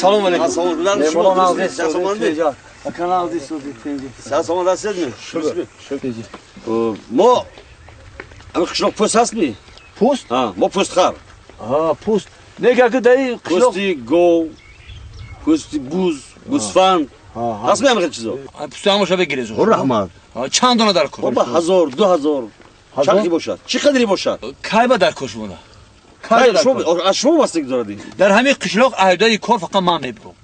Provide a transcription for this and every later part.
Salam aleyküm. Salam aleyküm. Salam aleyküm. Kanal disso bitince. Sen salam aleyküm. Şükür. Mo ama kışlak post hast mi? Post? Ha, mo post khar. Ha, post. Ne geldi dayı? Posti go. Posti buz, gusfan. Hast mi amel çizo? Pustu şöyle gireriz. Rahmat. Çand ona dar koş. Baba 1000, 2000. Çakı boşat. Çi kadri boşat. Kayba dar koş buna. Hayır, şu bastık zoradi. در همه قشلاق عهدای کار فقط من میبرم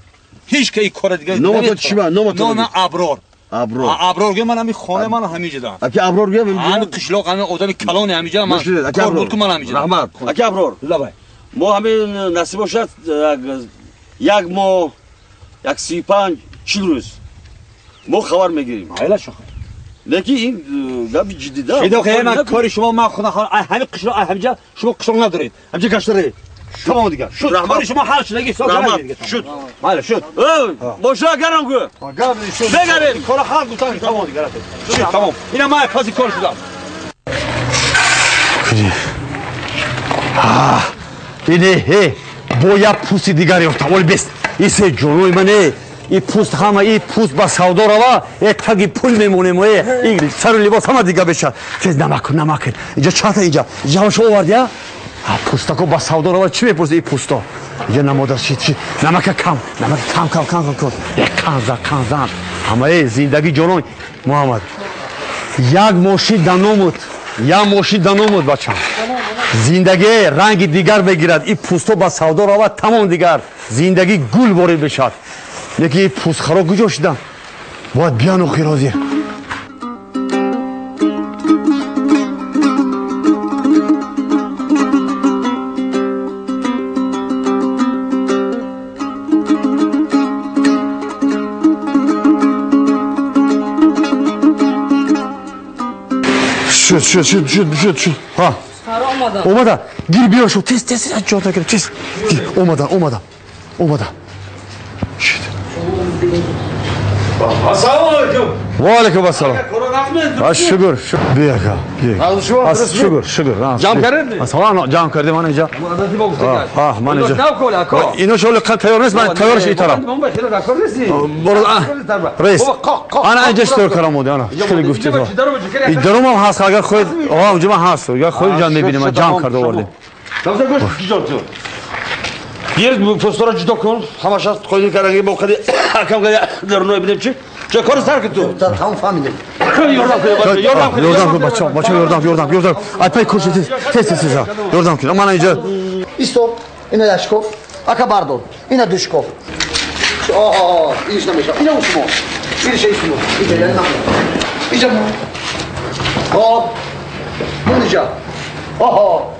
هیچ کی کار دیگه نومت چی با نومت نام ابرار ابرار ابرار گه من همین خانه من همینجا دارم اکی ابرار گه همین قشلاق همین آدم کلان همینجا من کار بود که من همینجا رحمت اکی ابرار لا بای ما همین نصیب باشد یک ماه 35 40 روز ما خبر میگیریم حالا شو لیکن این گپی جدی داره شیدا خیلی من کاری شما من خونه همین قشلاق همینجا شما قشلاق ندارید همینجا گشتارید tamam دیگه شد کاری شما حل شد دیگه رحمت شد حالا شد boşa گرم گو شد بگرید کار حل گفتن tamam دیگه شد tamam اینا من کاری کار شدم اینه هی боя пусти дигари тавол бест исе ҷонои мане и пуст ҳама и пуст ба савдо рава таги пул мемонем и сару либос ҳама дига беша тез намакун инҷа чата инҷа ҷавошо овардия пустако ба савдо рава чӣ мепурси и пусто инҷа намода намака кам канзан ҳамаи зиндагӣ ҷонои муҳаммад як моши даномуд бачам زندگی رنگ دیگر بگیرد این پوستو با سودا رود تمام دیگر زندگی گل وارد بشد لیکن این پوست خراب کجا شدن باید بیان و خیرازی شد ها اومدن گیر بیا شو تست جا تا گیر تست اومدن شد السلام علیکم و علیکم السلام شکر بیا شکر جام کردی سلام جام کردیم من اینجا ها من اینجا اینو شغل تیار نیست من تیارش این طرف برو رئیس انا اینجا اشتر کردم بوده انا خیلی گفتی تو این درم هم هست اگر خود آقا اونجا من هست اگر خود جان میبینیم من جام کرده آوردیم bir postora judo kol hamaşa koyduğun kararı bu kadar akam kadar derno bildim ki çe kor sarkı tu tamam family yordam baça yordam atay kurşu tez yordam ki aman önce istop ina Yashkov aka bardo ina Dushkov iş nameşa ina usmo bir şey usmo ina yanına ija mu hop bunca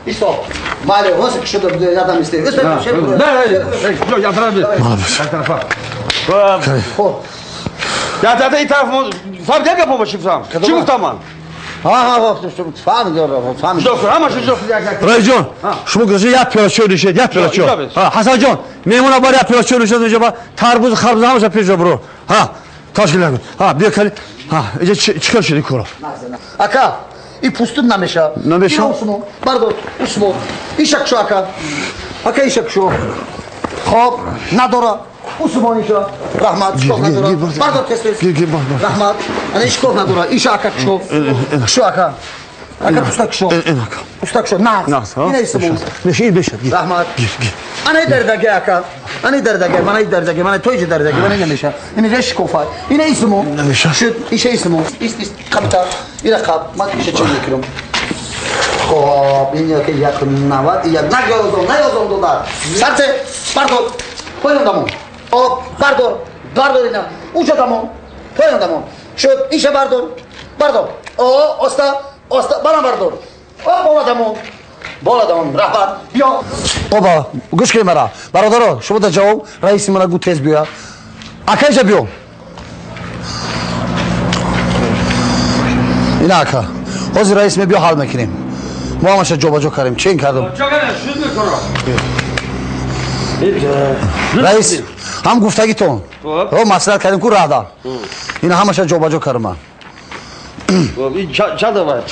istop Male, nasıl kışıda yardım isteyin? Özbek bir şey mi? Yok yatırar bir. Her tarafa. Ya zaten iyi tarafı. Fahmi ne yapalım şimdi Fahmi? Çıkıp tamam. Fahmi diyor. Fahmi. Doktor ama şu doktor. Raycan, şu gazı yapıyor şöyle şey, yapıyor şu. Ha Hasancan, memuna var yapıyor şöyle şey acaba tarbuz karbuz hamı yapıyor bro. Ha, taşkınlar. Ha bir kali. Ha, çıkar şöyle koro. Aka. I pustun nameşa. Nameşa. Usmo. Pardon. Usmo. İşak şu aka. Aka işak şu. Hop. Nadora. Usmo işa. Rahmat. Şkov nadora. Pardon testes. Rahmat. Ana işkov nadora. İşa aka şkov. Şu aka. Aka pustak şu. Pustak şu. Nas. Yine ismo. Neşi beşer. Rahmat. Ana derdage aka. Ana derdage. Bana derdage. Bana toycu derdage. Bana nameşa. Yine reşkova. Yine ismo. Nameşa. Şu işe ismo. İst kapta. İla kap. Mat işe çekiyorum. Hop. İnya ki yakınına var. İya ne yazdım dolar. Sarte. Pardon. Koyun damon. Hop. Pardon. Pardon ina. Uça damon. Koyun damon. Şu işe pardon. Osta. Bana pardon. Hop ola damon. Bola damon. Rahmat. Yo. Oba. Guş kemera. Baradaro. Şu da cevap. Reis bana gut tez biya. Akayca biyo. İnaka. Ozi reis mi biyo hal mekinim. Muamaşa jobajo karim. Çeyin kardım. Reis. Ham guftagi ton. O maslahat kardیم کو رادا اینا همش جوباجو کارم چند var?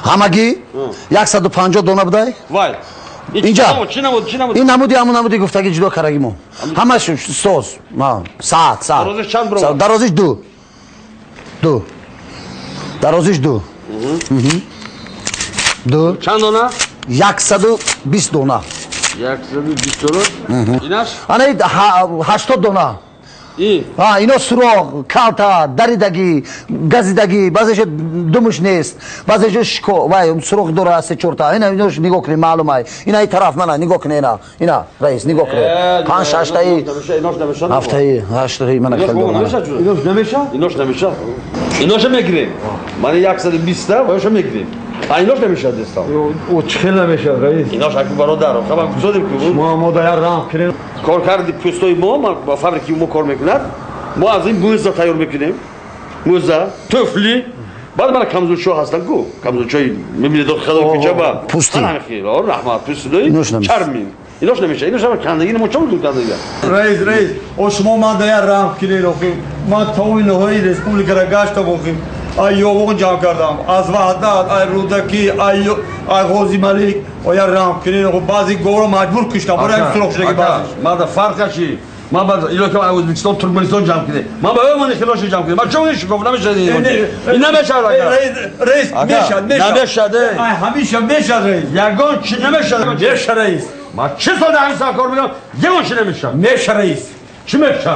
همگی 150 دونه بدای Vay. اینجا چی نمود این نمودی همون نمودی گفته که جلو کرگیمون همش سوز ساعت درازش چند برو؟ درازش دو درازش دو چند دانه؟ 120 دونه 120 دانه اینش؟ آنه 80 دونه این اینا سراغ کالتا دریدگی گزیدگی بعضیش دمش نیست بعضیش شکو وای سراغ داره است چورتا ایناش نگاه کنید معلومه اینا این طرف منه نگاه کنید اینا رئیس نگاه کنید 5 6 تایی ایناش نمیشه 7 تایی 8 تایی من خیلی ایناش نمیشه ایناش میگیریم من 120 تا وایش میگیریم ایناش نمیشه دستم او چخیل نمیشه رئیس ایناش اگه برادرم خب گفتم که ما دایر رام کنیم کار کردی پستای ما با فابریکی ما کار میکند ما از این موزه تیار میکنیم موزه تفلی بعد من کمزورچو هستن کو کمزورچوی میبینید خدا که جبا پوستی خیر رحمت پوستی چرمین ایناش نمیشه ایناش هم کندگی نمیشه دو کندگی رئیس او شما ما دایر رام کنیم ما تاوی نهایی رسپوبلیک را گشت بخیم ایوبون جمع کردم از وحدت ای رودکی ای غازی ملک و یا رام کنین خب بعضی گورو مجبور کشتم برای این سرخ شده بعضی ما فرق چی ما بعد اینا که ازبکستان ترکمنستان جمع کرده ما با اون خلاص جمع کرده ما چونش گفتم نمیشه این نمیشه رئیس نمیشه همیشه میشه رئیس یگان چی نمیشه میشه رئیس ما چه سال در این کار میکنم یگان چی نمیشه میشه رئیس چی میشه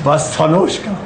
بس تلاش کن